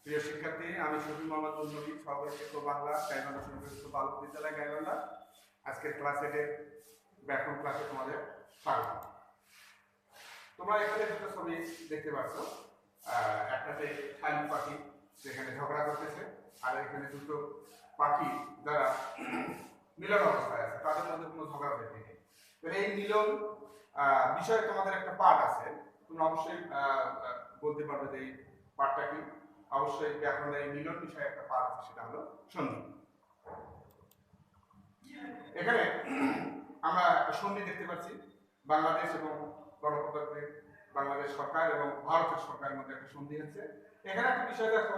প্রিয় শিক্ষার্থী, আমি শফি মোহাম্মদ নবী, সহকারী শিক্ষক বাংলা, গাইবান্ধা সংযুক্ত বালক বিদ্যালয় গাইবান্ধা। আজকের ক্লাস 8 এর ব্যাকরণ ক্লাসে তোমাদের স্বাগত। তোমরা এখানে দুটো ছবি দেখতে পাচ্ছ। একটাতে শালিক পাখি যেখানে ঝগড়া করতেছে, আর এখানে দুটো পাখি যারা মিলন অবস্থায় আছে, তাদের মধ্যে কোনো ঝগড়া দেখতে নেই। এই মিলন বিষয়ে তোমাদের একটা পাঠ আছে, তোমরা অবশ্যই বলতে পারবে যে এই পাঠটা কি। অবশ্যই ব্যাকরণের এই মিলন বিষয়ে একটা পাঠ আছে, সেটা হলো সন্ধি। এখানে আমরা একটা সন্ধি দেখতে পাচ্ছি, বাংলাদেশ এবং গণপ্রজাতন্ত্রী বাংলাদেশ সরকার এবং ভারতের সরকারের মধ্যে একটা সন্ধি হচ্ছে। এখানে একটা বিষয় দেখো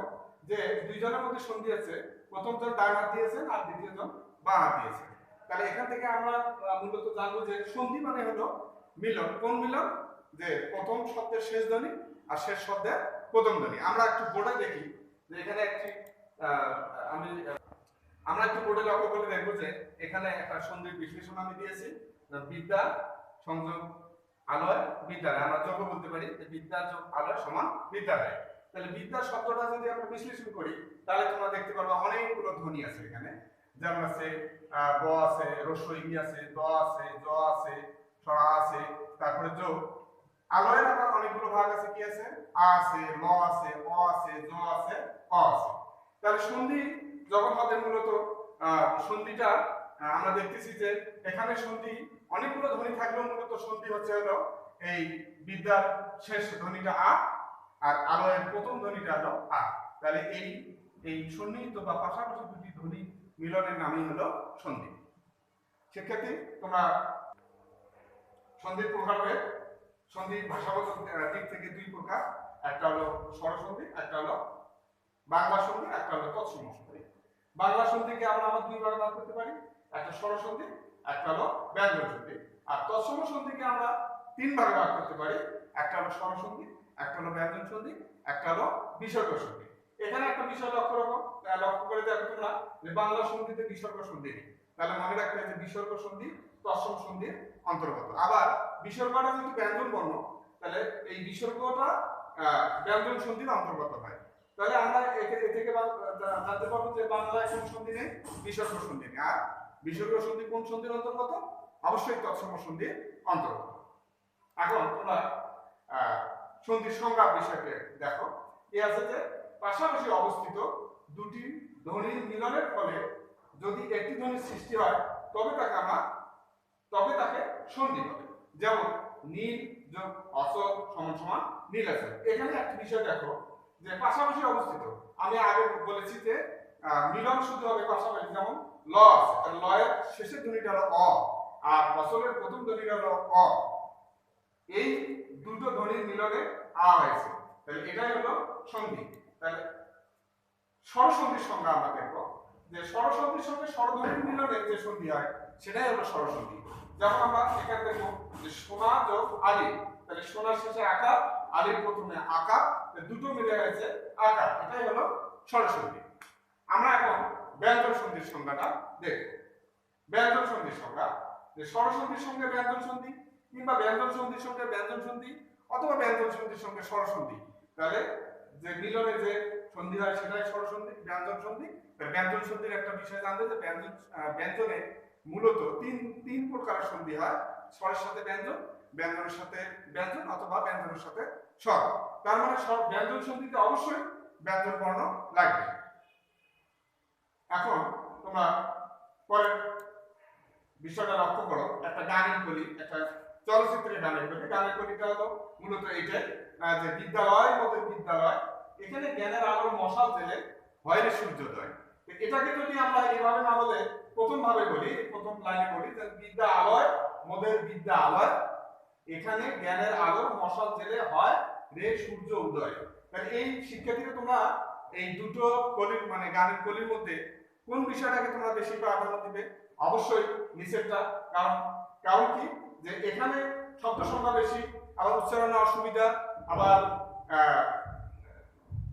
যে দুইজনের মধ্যে সন্ধি আছে, প্রথম জন ডান হাত দিয়েছেন আর দ্বিতীয় জন বাঁ হাত দিয়েছেন। তাহলে এখান থেকে আমরা মূলত জানবো যে সন্ধি মানে হলো মিলন। কোন মিলন? যে প্রথম শব্দের শেষ ধ্বনি আর শেষ শব্দের প্রথম ধ্বনি। আমরা একটু বোর্ডে দেখি যে এখানে একটি আমরা একটু বোর্ডে লক্ষ্য করে দেখবো যে এখানে একটা সন্ধির বিশ্লেষণ আমি দিয়েছি। বিদ্যা সংযোগ আলয় বিদ্যালয়, আমরা যোগ বলতে পারি যে বিদ্যা যোগ আলয় সমান বিদ্যালয়। তাহলে বিদ্যা শব্দটা যদি আমরা বিশ্লেষণ করি, তাহলে তোমরা দেখতে পারবে অনেকগুলো ধ্বনি আছে এখানে। যেমন আছে ব আছে, রস্বই আছে, দ আছে, জ আছে, সরা আছে, তারপরে যোগ। আলয়ের আবার অনেকগুলো ভাগ আছে, কি আছে? আ আছে, ল আছে, অ আছে, জ আছে, অ আছে। তাহলে সন্ধি যখন হবে মূলত সন্ধিটা আমরা দেখতেছি যে এখানে সন্ধি অনেকগুলো ধ্বনি থাকলেও মূলত সন্ধি হচ্ছে হলো এই বিদ্যার শেষ ধ্বনিটা আ আর আলয়ের প্রথম ধ্বনিটা হলো আ। তাহলে এই সন্নিহিত বা পাশাপাশি দুটি ধ্বনি মিলনের নামই হলো সন্ধি। শিক্ষার্থী, তোমরা সন্ধির প্রকারে সন্ধি ভাষাগত দিক থেকে দুই প্রকার, একটা হলো স্বরসন্ধি, একটা হলো বাংলা সন্ধি, একটা হলো তৎসম সন্ধি। বাংলা সন্ধিকে আমরা দুই ভাগে ভাগ করতে পারি, একটা স্বরসন্ধি, একটা হলো ব্যঞ্জন সন্ধি। আর তৎসম সন্ধিকে আমরা তিন ভাগে ভাগ করতে পারি, একটা হলো স্বরসন্ধি, একটা হলো ব্যঞ্জন সন্ধি, একটা হলো বিসর্গ সন্ধি। এখানে একটা বিষয় লক্ষ্য করে দেখো তোমরা যে বাংলা সন্ধিতে বিসর্গ সন্ধি নেই। তাহলে মনে রাখতে হবে যে বিসর্গ সন্ধি তৎসম সন্ধির অন্তর্গত। আবার বিসর্গটা যদি ব্যঞ্জন বর্ণ, তাহলে এই বিসর্গটা ব্যঞ্জন সন্ধির অন্তর্গত হয়। তাহলে আমরা এ থেকে জানতে পারবো যে বাংলায় কোন সন্ধি নেই, বিসর্গ সন্ধি নেই। আর বিসর্গ সন্ধি কোন সন্ধির অন্তর্গত? অবশ্যই তৎসম সন্ধির অন্তর্গত। এখন তোমরা সন্ধির সংজ্ঞা বিষয়কে দেখো। এ আছে যে পাশাপাশি অবস্থিত দুটি ধ্বনির মিলনের ফলে যদি একটি ধ্বনির সৃষ্টি হয়, তবে তাকে সন্ধি হবে। যেমন নীল যোগ অচল সমান সমান নীলাচল। এখানে একটা বিষয় দেখো যে পাশাপাশি অবস্থিত। আমি আগে বলেছি যে মিলন শুধু হবে পাশাপাশি। যেমন ল আছে, তাহলে লয়ের শেষের ধ্বনিটা হলো অ আর অচলের প্রথম ধ্বনিটা হলো অ। এই দুটো ধ্বনির মিলনে আ হয়েছে, তাহলে এটাই হলো সন্ধি। তাহলে স্বরসন্ধির সংজ্ঞা আমরা দেখবো যে স্বরসন্ধির সঙ্গে স্বরধ্বনির মিলনে যে সন্ধি হয় সেটাই হলো স্বরসন্ধি। যেমন আমরা এখানে দেখবো যে সোনা যোগ আলি, তাহলে সোনার শেষে আকার, আলির প্রথমে আকার, দুটো মিলে হয়েছে আকার, এটাই হলো স্বরসন্ধি। আমরা এখন ব্যঞ্জন সন্ধির সংজ্ঞাটা দেখব। ব্যঞ্জন সন্ধির সংজ্ঞা যে স্বরসন্ধির সঙ্গে ব্যঞ্জন সন্ধি, কিংবা ব্যঞ্জন সন্ধির সঙ্গে ব্যঞ্জন সন্ধি, অথবা ব্যঞ্জন সন্ধির সঙ্গে স্বরসন্ধি। তাহলে যে মিলনে যে সন্ধি হয় সেটাই স্বরসন্ধি, ব্যঞ্জন সন্ধি। ব্যঞ্জন সন্ধির একটা বিষয় জানবে যে ব্যঞ্জনে মূলত তিন প্রকারের সন্ধি হয়। স্বরের সাথে ব্যঞ্জন, ব্যঞ্জনের সাথে ব্যঞ্জন, অথবা ব্যঞ্জনের সাথে স্বর। তার মানে ব্যঞ্জন সন্ধিতে অবশ্যই ব্যঞ্জন বর্ণ লাগবে। এখন তোমরা পরের বিষয়টা লক্ষ্য করো। একটা গানের কলি, একটা চলচ্চিত্রের গানের কলি। গানের কলিটা হলো মূলত এইটাই যে বিদ্যালয় মোদের বিদ্যালয়, এখানে জ্ঞানের আলোর মশাল জেলে হয় রে সূর্যোদয়। এটাকে যদি আমরা এইভাবে না বলে প্রথম ভাবে বলি, প্রথম লাইনে বলি যে বিদ্যালয় মোদের বিদ্যালয়, এখানে জ্ঞানের আলোর মশাল জেলে হয় রে সূর্য উদয়। তাহলে এই শিক্ষার্থীরা তোমরা এই দুটো কলির মানে গানের কলির মধ্যে কোন বিষয়টাকে তোমরা বেশি প্রাধান্য দিবে? অবশ্যই নিচেরটা। কারণ কি যে এখানে শব্দ সংখ্যা বেশি, আবার উচ্চারণে অসুবিধা, আবার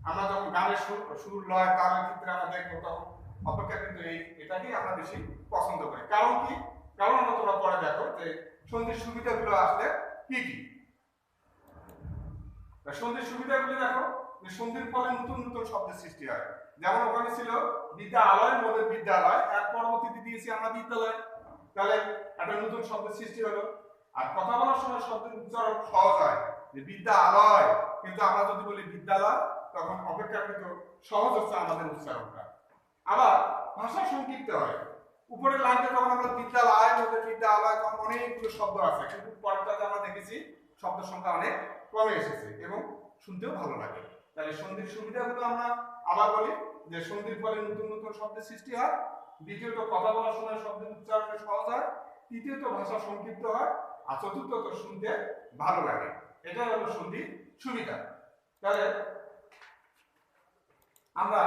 আমরা যখন গানের সুর লয় তালের ক্ষেত্রে আমরা দেখবো তখন অপেক্ষা কিন্তু এটাকেই আমরা বেশি পছন্দ করি। কারণ কি? কারণ আমরা তোমরা পরে দেখো যে সন্ধির সুবিধাগুলো আসলে কি কি। সন্ধির সুবিধাগুলি দেখো যে সন্ধির ফলে নতুন নতুন শব্দের সৃষ্টি হয়। যেমন ওখানে ছিল বিদ্যালয়ের মধ্যে বিদ্যালয়, এর পরবর্তীতে দিয়েছি আমরা বিদ্যালয়, তাহলে একটা নতুন শব্দের সৃষ্টি হলো। আর কথা বলার সময় শব্দের উচ্চারণ সহজ হয়, যে বিদ্যালয়, কিন্তু আমরা যদি বলি বিদ্যালয় তখন অপেক্ষাকৃত সহজ হচ্ছে আমাদের উচ্চারণটা। আবার ভাষা সংক্ষিপ্ত হয়, উপরের লাইনটা যখন আমরা বিদ্যালয়ের মধ্যে বিদ্যালয়, তখন অনেকগুলো শব্দ আছে, কিন্তু পরেরটাতে আমরা দেখেছি শব্দ সংখ্যা অনেক কমে এসেছে এবং শুনতেও ভালো লাগে। তাহলে সন্ধির সুবিধাগুলো আমরা আবার বলি, যে সন্ধির ফলে নতুন নতুন শব্দের সৃষ্টি হয়, দ্বিতীয়ত কথা বলার সময় শব্দের উচ্চারণে সহজ হয়, তৃতীয়ত ভাষা সংক্ষিপ্ত হয়, আর চতুর্থত শুনতে ভালো লাগে। এটাই হলো সন্ধির সুবিধা। তাহলে আমরা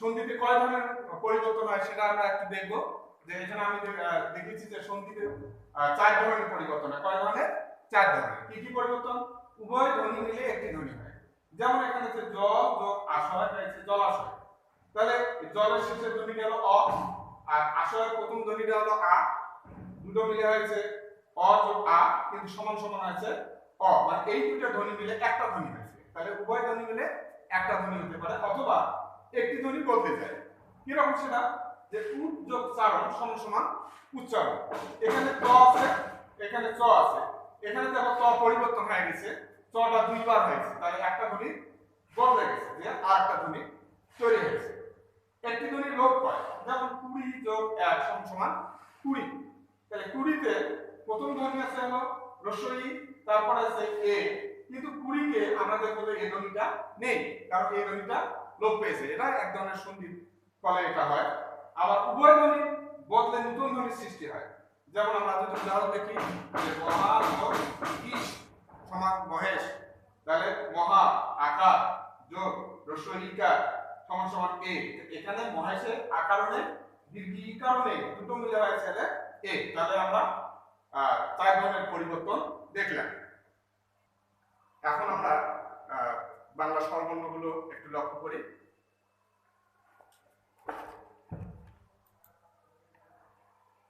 সন্ধিতে কয় ধরনের পরিবর্তন হয় সেটা আমরা একটু দেখবো। যে এখানে আমি দেখেছি যে সন্ধিতে 4 ধরনের পরিবর্তন হয়। কয় ধরনের? 4 ধরনের। কি কি পরিবর্তন? উভয় ধ্বনি মিলে একটি ধ্বনি হয়। যেমন এখানে আছে জল যোগ আশয়, এটা হচ্ছে জলাশয়। তাহলে জলের শেষের ধ্বনিটা হলো অ, আর আশয়ের প্রথম ধ্বনিটা হলো আ, দুটো মিলে হয়েছে অ যোগ আ, কিন্তু সমান সমান আছে অ, মানে এই দুটো ধ্বনি মিলে একটা ধ্বনি হয়েছে। তাহলে উভয় ধ্বনি মিলে একটা ধ্বনি হতে পারে, অথবা একটি ধ্বনি বদলে যায়। কিরকম সেটা? যে উৎ যোগ চারণ সমান সমান উচ্চারণ। এখানে ত আছে, এখানে চ আছে, এখানে দেখো ত পরিবর্তন হয়ে গেছে, চটা দুইবার হয়েছে, তাহলে একটা ধ্বনি বদলে গেছে, যে আর একটা ধ্বনি তৈরি হয়েছে। একটি ধ্বনি লোপ পায়, যেমন 20 যোগ 1 সমান সমান 20। তাহলে 20 তে প্রথম ধ্বনি আছে হলো রস্বই, তারপর আছে এ, কিন্তু 20 কে আমরা দেখব যে এই ধ্বনিটা নেই, কারণ এই ধ্বনিটা লোপ পেয়েছে। এটা এক ধরনের সন্ধির ফলে এটা হয়। আবার উভয় ধ্বনি বদলে নতুন ধ্বনির সৃষ্টি হয়। যেমন আমরা যদি উদাহরণ দেখি, যে মহা যোগ ইস সমান মহেশ, তাহলে মহা আকার যোগ রস্বইকার সমান সমান এ। এখানে মহেশের আকারণে দীর্ঘিকারণে দুটো মিলে হয়েছে এ। তাহলে আমরা 4 ধরনের পরিবর্তন দেখলাম। এখন আমরা বাংলা স্বরবর্ণগুলো একটু লক্ষ্য করি।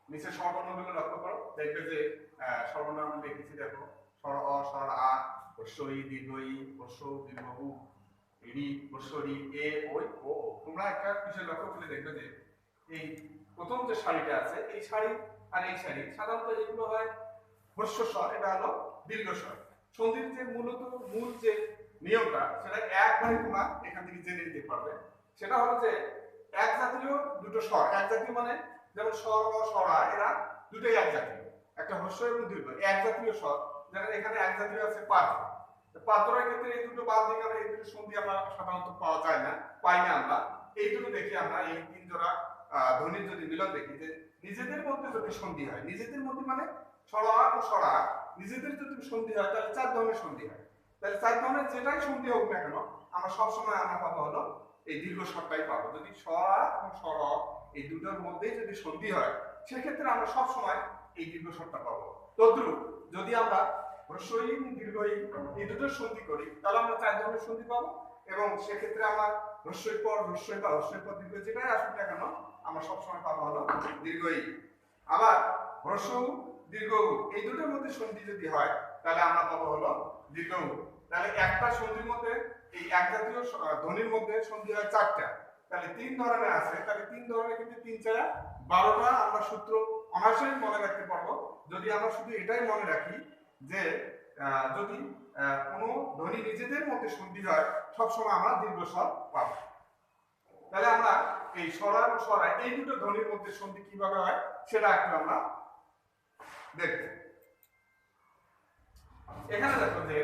নিচের স্বরবর্ণগুলো লক্ষ্য করো, দেখবে যে স্বরবর্ণ আমরা দেখেছি, দেখো স্বর অ, স্বর আ, হ্রস্বই, দীর্ঘই, হ্রস্ব দীর্ঘ উ, রি, হ্রস্বরি, এ, ওই, ও। তোমরা একটা বিষয় লক্ষ্য করলে দেখবে যে এই প্রথম যে সারিটা আছে, এই সারি আর এই সারি সাধারণত এগুলো হয় হ্রস্ব স্বর, এটা হলো দীর্ঘ স্বর। সন্ধির যে মূল যে নিয়মটা, সেটা একবারে তোমরা এখান থেকে জেনে নিতে পারবে। সেটা হলো যে এক জাতীয় দুটো স্বর, এক জাতীয় মানে যেমন স্বর ও স্বরা, এরা দুটোই এক জাতীয়, একটা হ্রস্ব এবং দীর্ঘ এক জাতীয় স্বর। যেমন এখানে এক জাতীয় আছে পাত্র, পাত্রের ক্ষেত্রে এই দুটো বাদ দিয়ে আমরা এই দুটো সন্ধি আমরা সাধারণত পাওয়া যায় না, পাই না আমরা। এই দুটো দেখি আমরা, এই 3 জোড়া ধ্বনির যদি মিলন দেখি, যে নিজেদের মধ্যে যদি সন্ধি হয়, নিজেদের মধ্যে মানে স্বরা ও স্বরা নিজেদের যদি সন্ধি হয়, তাহলে 4 ধরনের সন্ধি হয়। তাহলে 4 ধরনের যেটাই সন্ধি হোক না কেন, আমরা সবসময় আমরা পাবো হলো এই দীর্ঘ স্বরটাই পাবো। যদি স্বরা এবং স্বর এই দুটোর মধ্যেই যদি সন্ধি হয়, সেক্ষেত্রে আমরা সবসময় এই দীর্ঘ স্বরটা পাবো। তদ্রূপ যদি আমরা হ্রস্বই এবং দীর্ঘই এই দুটোর সন্ধি করি, তাহলে আমরা 4 ধরনের সন্ধি পাবো, এবং সেক্ষেত্রে আমরা হ্রস্বই পর হ্রস্বই বা হ্রস্বই পর দীর্ঘ যেটাই আসুক না কেন, আমরা সবসময় পাবো হলো দীর্ঘই। আবার হ্রস্ব দীর্ঘ এই দুটোর মধ্যে সন্ধি যদি হয়, তাহলে আমরা পাবো হলো দীর্ঘ। তাহলে একটা সন্ধির মধ্যে, এই এক জাতীয় ধ্বনির মধ্যে সন্ধি হয় 4টা, তাহলে 3 ধরনের আছে, তাহলে 3 ধরনের কিন্তু 3 4 12টা আমরা সূত্র অনায়াসেই মনে রাখতে পারবো, যদি আমরা শুধু এটাই মনে রাখি যে যদি কোনো ধ্বনি নিজেদের মধ্যে সন্ধি হয়, সবসময় আমরা দীর্ঘস্বর পাবো। তাহলে আমরা এই স্বরা এবং স্বরা এই দুটো ধ্বনির মধ্যে সন্ধি কিভাবে হয় সেটা একটু আমরা দেখব। এখানে দেখো যে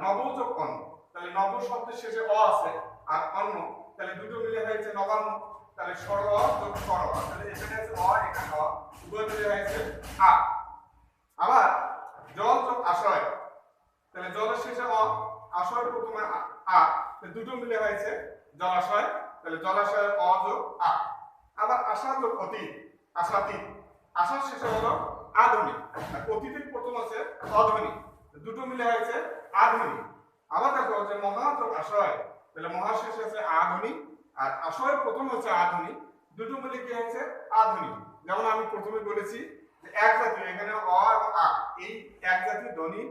নব যোগ অন্য, তাহলে নব শব্দের শেষে অ আছে আর অন্য, তাহলে দুটো মিলে হয়েছে নবান্ন। তাহলে স্বর অ যোগ স্বর অ, তাহলে এখানে আছে অ, এখানে অ, উভয় মিলে হয়েছে আ। আবার জল যোগ আশয়, তাহলে জলের শেষে অ, আশয়ের প্রথমে আ, দুটো মিলে হয়েছে জলাশয়, তাহলে জলাশয়ের অ যোগ আ। আবার আশা যোগ অতীত, আশাতীত, আশার শেষে হলো আধ্বনি, আর অতীতের প্রথম আছে অধ্বনি, দুটো মিলে হয়েছে আধ্বনি। আবার দেখো যে মহা যোগ আশয়, তাহলে মহা শেষে আছে আধ্বনি, আর আশয়ের প্রথম হচ্ছে আধ্বনি, দুটো মিলে কি হয়েছে আধ্বনি। যেমন আমি প্রথমে বলেছি যে এক জাতীয়, এখানে অ এবং আ এই এক জাতীয় ধ্বনি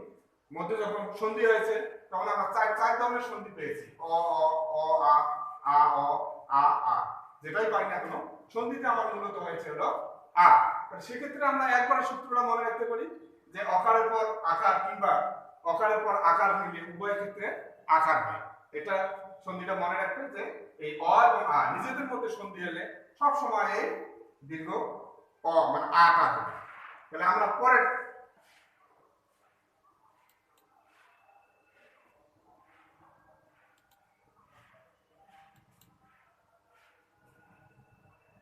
মধ্যে যখন সন্ধি হয়েছে, তখন আমরা চার চার ধরনের সন্ধি পেয়েছি, অ অ অ আ অ আ যেটাই পাই না কেন সন্ধিতে আমার মূলত হয়েছে হলো আ। সেক্ষেত্রে আমরা একবারে সূত্রটা মনে রাখতে পারি যে অকারের পর আকার কিংবা অকারের পর আকার মিলে উভয় ক্ষেত্রে আকার হয়। এটা সন্ধিটা মনে রাখবে যে এই অ এবং আ নিজেদের মধ্যে সন্ধি হলে সব সময় এই দীর্ঘ অ মানে আটা হবে। তাহলে আমরা পরের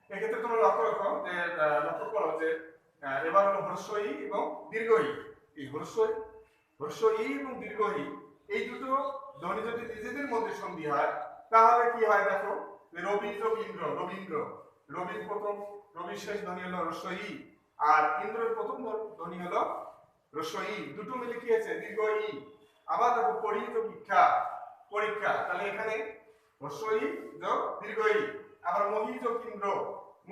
এক্ষেত্রে তোমরা লক্ষ্য রাখো যে লক্ষ্য করো যে এবার হলো হ্রস্ব ই এবং দীর্ঘ ই। এই হ্রস্ব ই এবং দীর্ঘ ই এই দুটো ধ্বনি যদি নিজেদের মধ্যে সন্ধি হয় তাহলে কি হয় দেখো, রবি যোগ ইন্দ্র, রবীন্দ্র, রবির প্রথম রবির শেষ ধ্বনি হলো হ্রস্ব ই আর ইন্দ্রের প্রথম ধ্বনি হলো হ্রস্ব ই, দুটো মিলে কি আছে দীর্ঘ ই। আবার দেখো পরি যোগ ইচ্ছা, পরীক্ষা, তাহলে এখানে হ্রস্ব ই যোগ দীর্ঘ ই। আবার মহি যোগ ইন্দ্র,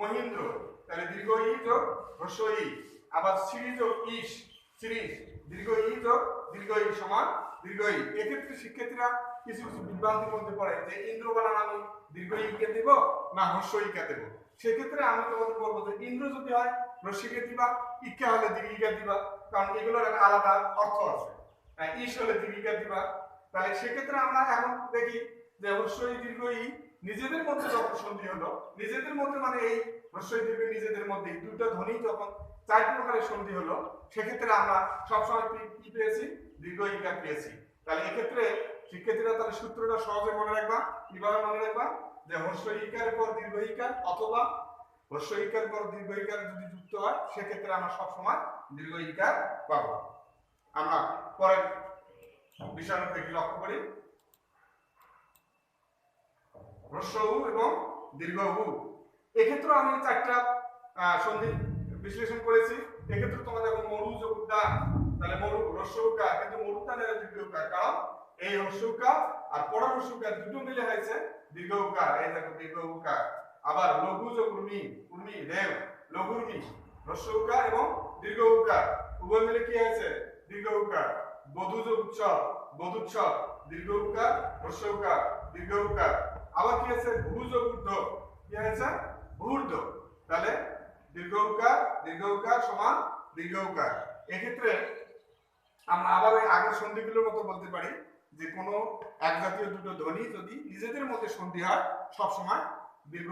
মহিন্দ্র, তাহলে দীর্ঘ ই যোগ হ্রস্ব ই। আবার সিরি যোগ ইস, সিরিজ, দীর্ঘ ই যোগ দীর্ঘ ই সমান দীর্ঘ ই। এক্ষেত্রে শিক্ষার্থীরা কিছু কিছু বিভ্রান্তির মধ্যে পড়ে যে ইন্দ্র বানান আমি দীর্ঘ ই কে দেব না হ্রস্ব ই কে দেব। সেক্ষেত্রে আমি তোমাদের বলবো যে ইন্দ্র যদি হয় হ্রস্বকে দিবা, ইকা হলে দীর্ঘিকা দিবা, কারণ এগুলোর একটা আলাদা অর্থ আছে। ইস হলে দীর্ঘিকা দিবা। তাহলে সেক্ষেত্রে আমরা এখন দেখি যে হ্রস্ব ই দীর্ঘ ই নিজেদের মধ্যে যখন সন্ধি হলো, নিজেদের মধ্যে মানে এই হ্রস্ব ই দীর্ঘ নিজেদের মধ্যে দুটো ধ্বনি যখন চার প্রকারের সন্ধি হলো সেক্ষেত্রে আমরা সবসময় কি পেয়েছি দীর্ঘ ইকার পেয়েছি। তাহলে এক্ষেত্রে শিক্ষার্থীরা তাহলে সূত্রটা সহজে মনে রাখবা। কিভাবে মনে রাখবা, যে হ্রস্ব ইকারের পর দীর্ঘ ইকার অথবা হ্রস্ব ইকার পর দীর্ঘ ইকার যদি যুক্ত হয় সেক্ষেত্রে আমরা সবসময় দীর্ঘ ইকার পাবো। আমরা পরের বিষয়টা দেখি লক্ষ্য করি, হ্রস্ব উ এবং দীর্ঘ উ। এক্ষেত্রে আমি চারটা সন্ধি বিশ্লেষণ করেছি। এক্ষেত্রে তোমাদের এখন মরু যোগ উদ্যান, তাহলে মরু হ্রস্ব উকার কিন্তু মরু উদ্যানের দীর্ঘ উকার, কারণ এই হ্রস্ব উকার আর পর হ্রস্ব উকার দুটো মিলে হয়েছে দীর্ঘ উকার, এই দেখো দীর্ঘ উকার। আবার লঘু যোগ উর্মি, উর্মি রেব, লঘু উর্মি, হ্রস্ব উকার এবং দীর্ঘ উকার উভয় মিলে কি হয়েছে দীর্ঘ উকার। বধূ যোগ উৎসব, বধুৎসব, দীর্ঘ উকার হ্রস্ব উকার দীর্ঘ উকার। আবার কি আছে ভূ যোগ ঊর্ধ্ব, কি হয়েছে ভূর্ধ্ব, তাহলে দীর্ঘ উকার সমান দীর্ঘ উকার। এক্ষেত্রে আমরা আবার ওই আগের সন্ধিগুলোর মতো বলতে পারি যে কোনো এক জাতীয় দুটো ধ্বনি যদি নিজেদের মধ্যে সন্ধি হয় সবসময় দীর্ঘ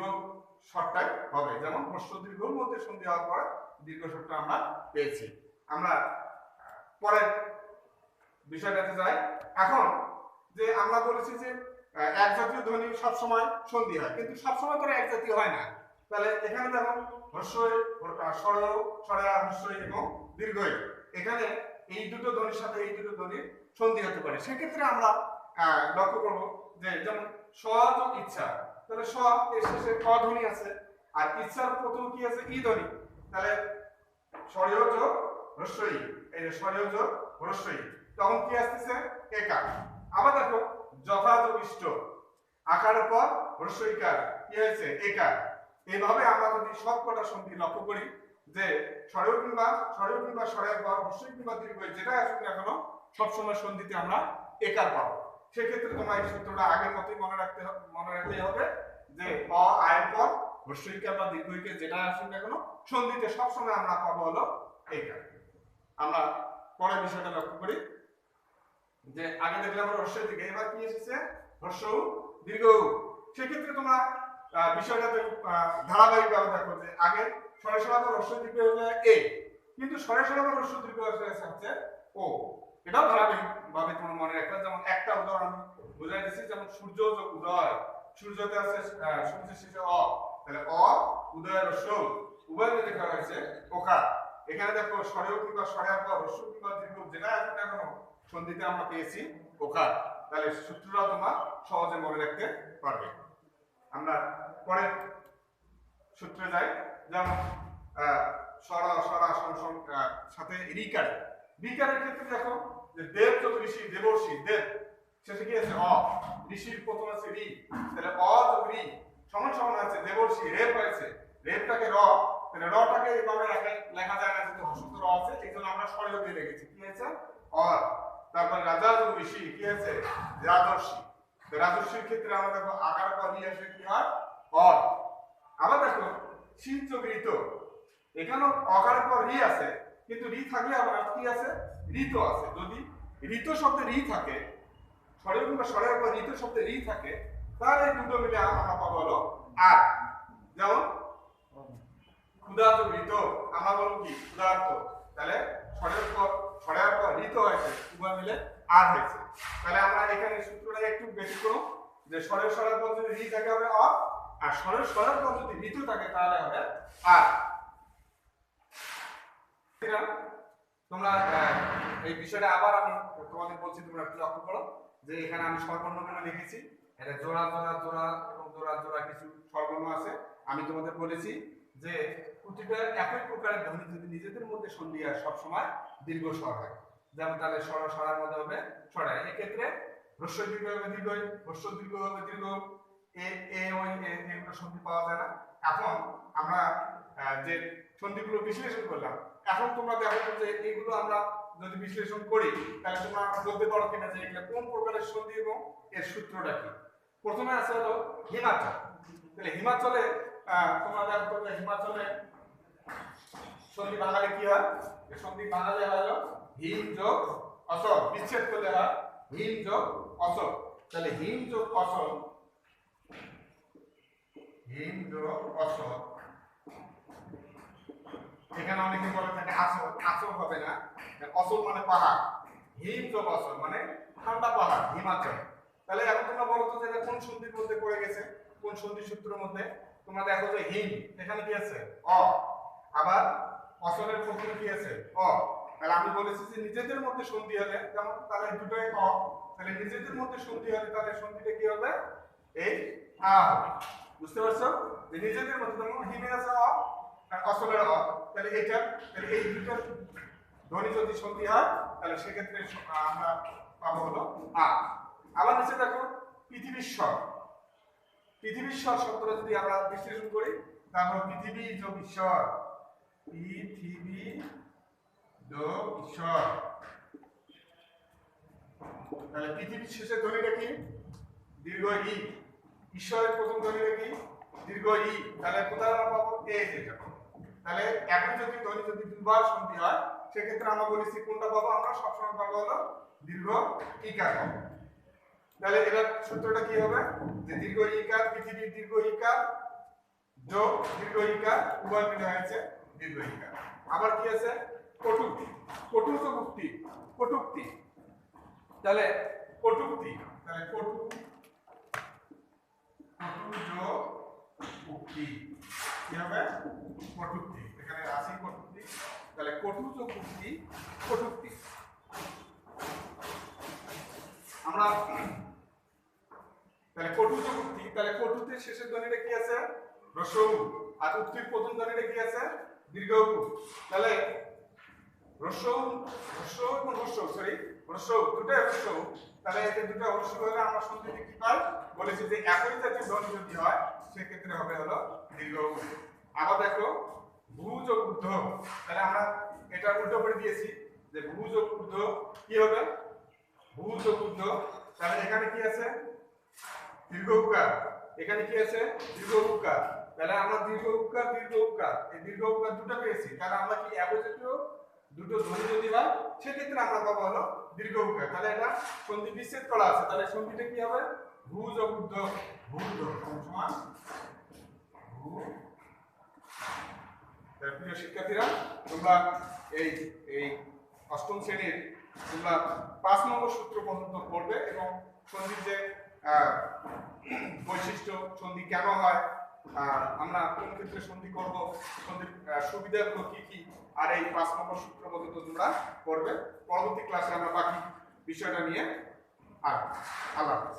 স্বরটাই হবে। যেমন হ্রস্ব দীর্ঘর মধ্যে সন্ধি হওয়ার পর দীর্ঘ স্বরটা আমরা পেয়েছি। আমরা পরের বিষয়টাতে যাই। এখন যে আমরা বলেছি যে এক জাতীয় ধ্বনি সবসময় সন্ধি হয়, কিন্তু সবসময় করে এক জাতীয় হয় না। তাহলে এখানে দেখো হ্রস্ব স্বরেয়া হ্রস্ব এবং দীর্ঘ, এখানে এই দুটো ধ্বনির সাথে এই দুটো ধ্বনির সন্ধি হতে পারে। সেক্ষেত্রে আমরা লক্ষ্য করবো যে যেমন স যোগ ইচ্ছা, তাহলে স এর শেষে ক ধ্বনি আছে আর ইচ্ছার প্রথম কি আছে ই ধ্বনি, তাহলে স্বরেয় যোগ হ্রস্ব ই, এই যে স্বরেয় যোগ হ্রস্ব ই, তখন কি আসতেছে একার। আবার দেখো যথা যোগ ইষ্ট, আকারের পর হ্রস্ব ইকার কি হয়েছে একার। এইভাবে আমরা যদি সবকটা সন্ধি লক্ষ্য করি যে স্বরেয় কিংবা স্বরের পর হ্রস্ব কিংবা দীর্ঘ যেটা আসুক না কেন সবসময় সন্ধিতে আমরা একার পাবো। সেক্ষেত্রে তোমার এই সূত্রটা আগের মতোই মনে রাখলেই হবে যে অ আয়ের পর হ্রস্ব ইকার বা দীর্ঘ ইকার যেটা আসুক না কেন সন্ধিতে সবসময় আমরা পাবো হলো একার। আমরা পরের বিষয়টা লক্ষ্য করি যে আগে দেখলাম হ্রস্বের দিকে, এবার কি এসেছে হ্রস্ব দীর্ঘ। সেক্ষেত্রে তোমরা বিষয়টাতে ধারাবাহিকভাবে দেখো যে আগে স্বরে সরাতে হ্রস্ব দীর্ঘ হলে এ, কিন্তু স্বরে সরাতে হ্রস্ব দীর্ঘ হচ্ছে ও। এটাও ধারাবাহিকভাবে তোমরা মনে রাখবে। যেমন একটা উদাহরণ বুঝাই দিচ্ছি, যেমন সূর্য যোগ উদয়, সূর্যতে আছে সূর্যের শেষে অ, তাহলে অ উদয় হ্রস্ব উভয় মিলে লেখা হয়েছে ওকার। এখানে দেখো স্বরেও কিংবা স্বরের পর হ্রস্ব কিংবা দীর্ঘ যেটা আসুক না কেন সন্ধিতে আমরা পেয়েছি ওকার। তাহলে সূত্রটা তোমরা সহজে মনে রাখতে পারবে। আমরা পরের সূত্রে যাই, যেমন সাথে রিকার, রিকারের ক্ষেত্রে দেখো যে দেব যোগ ঋষি, দেবর্ষি, দেব শেষে কি আছে অ, ঋষির প্রথম আছে রি, তাহলে অ যোগ রি সমান সমান আছে দেবর্ষি, রেপ হয়েছে, রেপটাকে র, তাহলে রটাকে এইভাবে লেখা যায় না যেহেতু হর্ষস্থ র আছে, এই জন্য আমরা স্বরেও দিয়ে রেখেছি কি হয়েছে অ। তারপর রাজর্ষি কি আছে রাজর্ষি। তো রাজর্ষির ক্ষেত্রে আমরা দেখো আকার পর ই আসে কি হয় অর। আবার দেখো শীত যোগ ঋত, এখানেও অকারের পর রি আছে, কিন্তু রি থাকলে আবার কি আছে ঋত আছে। যদি ঋত শব্দে রি থাকে, স্বরের কিংবা স্বরের পর ঋত শব্দে রি থাকে, তাহলে এই দুটো মিলে আমরা পাবো হলো আর। যেমন ক্ষুধার্ত ঋত, আমরা বলবো কি ক্ষুধার্ত, তাহলে স্বরের পর ঋত হয়েছে, উভয় মিলে আর হয়েছে। তাহলে আমরা এখানে সূত্রটা একটু ব্যতিক্রম, যে স্বরের পর যদি রি থাকে হবে অ, আর স্বরের পর যদি ঋতু থাকে তাহলে হবে আর। তোমরা এই বিষয়টা আবার আমি তোমাদের বলছি, তোমরা একটু লক্ষ্য করো যে এখানে আমি স্বরবর্ণগুলো লিখেছি, এটা জোড়া জোড়া জোড়া এবং জোড়া জোড়া কিছু স্বরবর্ণ আছে। আমি তোমাদের বলেছি যে প্রতিটা একই প্রকারের ধ্বনি যদি নিজেদের মধ্যে সন্ধি হয় সবসময় দীর্ঘ স্বর হয়। যেমন তাহলে স্বরের মধ্যে হবে স্বরে, এক্ষেত্রে হ্রস্ব দীর্ঘ হবে দীর্ঘ, হ্রস্ব দীর্ঘ হবে দীর্ঘ, এগুলো সন্ধি পাওয়া যায় না। এখন আমরা যে সন্ধিগুলো বিশ্লেষণ করলাম, এখন তোমরা দেখো যে এগুলো আমরা যদি বিশ্লেষণ করি তাহলে তোমরা বলতে পারো কিনা যে এগুলো কোন প্রকারের সন্ধি এবং এর সূত্রটা কি। প্রথমে আছে হলো হিমাচল। তাহলে হিমাচলে তোমরা দেখো যে হিমাচলে সন্ধি বাঙালি কি হয়, সন্ধি বাঙালি হয় হলো হিম যোগ অসল, বিচ্ছেদ করলে হয় হিম যোগ অসল। তাহলে হিম যোগ অসল, হিম যোগ অসল, এখানে অনেকে বলে থাকে আসল, আসল হবে না, অসল মানে পাহাড়, হিম যোগ অসল মানে ঠান্ডা পাহাড় হিমাচল। তাহলে এখন তোমরা বলো তো যে এটা কোন সন্ধির মধ্যে পড়ে গেছে, কোন সন্ধি সূত্রের মধ্যে। তোমরা দেখো যে হিম এখানে কি আছে অ, আবার অসলের প্রথমে কি আছে অ। তাহলে আমি বলেছি যে নিজেদের মধ্যে সন্ধি হলে, যেমন তাহলে দুটোই অ, তাহলে নিজেদের মধ্যে সন্ধি হলে তাহলে সন্ধিটা কি হবে এই আ হবে। বুঝতে পারছো যে নিজেদের মধ্যে, যেমন হিমের আছে অ আর অসলের অ, তাহলে এইটা, তাহলে এই দুটো ধ্বনি যদি সন্ধি হয় তাহলে সেক্ষেত্রে আমরা পাবো হলো আ। আবার নিচে দেখো পৃথিবীর স্বর, পৃথিবীর স্বর শব্দটা যদি আমরা বিশ্লেষণ করি তাহলে পৃথিবী যোগ ঈশ্বর, পৃথিবী যোগ ঈশ্বর। তাহলে পৃথিবীর শেষের ধ্বনিটা কি দীর্ঘ ই, ঈশ্বরের প্রথম ধ্বনিটা কি দীর্ঘ ই। তাহলে কোথায় আমরা পাবো এই যেটা পাবো। তাহলে একই যদি ধ্বনি যদি দুবার সন্ধি হয় সেক্ষেত্রে আমরা বলেছি কোনটা পাবো, আমরা সবসময় পাবো হলো দীর্ঘ ইকার পাবো। তাহলে এটার সূত্রটা কি হবে যে দীর্ঘ ইকার, পৃথিবীর দীর্ঘ ইকার যোগ দীর্ঘ ইকার, উভয় মিলে হয়েছে দীর্ঘ ইকার। আবার কি আছে কটূক্তি, কটূক্ত মুক্তি, কটূক্তি। তাহলে কটূক্তি, তাহলে কটু যোগ উক্তি কি হবে কটূক্তি, এখানে আছে কটূক্তি। তাহলে কটু যোগ উক্তি কটূক্তি। আমরা তাহলে কটু যোগ উক্তি, তাহলে কটুতে শেষের ধ্বনিটা কি আছে হ্রস্ব উ, আর উক্তির প্রথম ধ্বনিটা কি আছে দীর্ঘ উ। তাহলে হ্রস্ব এবং হ্রস্ব, সরি হ্রস্ব দুটো হ্রস্ব, তাহলে এই যে দুটো হ্রস্ব হলে আমরা সন্ধিতে কি পাই বলেছি যে একই জাতীয় ধ্বনি যদি হয় সেক্ষেত্রে হবে হলো দীর্ঘ উ। আবার দেখো ভূ যোগ ঊর্ধ্ব, তাহলে আমরা এটা উল্টো করে দিয়েছি যে ভূ যোগ ঊর্ধ্ব কি হবে ভূ যোগ ঊর্ধ্ব। তাহলে এখানে কি আছে দীর্ঘ উকার, এখানে কি আছে দীর্ঘ উকার। তাহলে আমরা দীর্ঘ উকার এই দীর্ঘ উকার দুটো পেয়েছি। তাহলে আমরা কি একই জাতীয় দুটো ধ্বনি যদি হয় সেক্ষেত্রে আমরা পাবো হলো দীর্ঘ উকার। তাহলে এটা সন্ধি বিচ্ছেদ করা আছে, তাহলে সন্ধিটা কি হবে ভূ যোগ ঊর্ধ্ব, ভূর্ধ্ব সমান ভূ। প্রিয় শিক্ষার্থীরা, তোমরা এই অষ্টম শ্রেণীর তোমরা 5 নম্বর সূত্র পর্যন্ত পড়বে এবং সন্ধির যে বৈশিষ্ট্য, সন্ধি কেন হয়, আমরা কোন ক্ষেত্রে সন্ধি করব, সন্ধির সুবিধাগুলো কি কি, আর এই 5 নম্বর সূত্র পর্যন্ত তোমরা পড়বে। পরবর্তী ক্লাসে আমরা বাকি বিষয়টা নিয়ে আল্লাহ হাফেজ।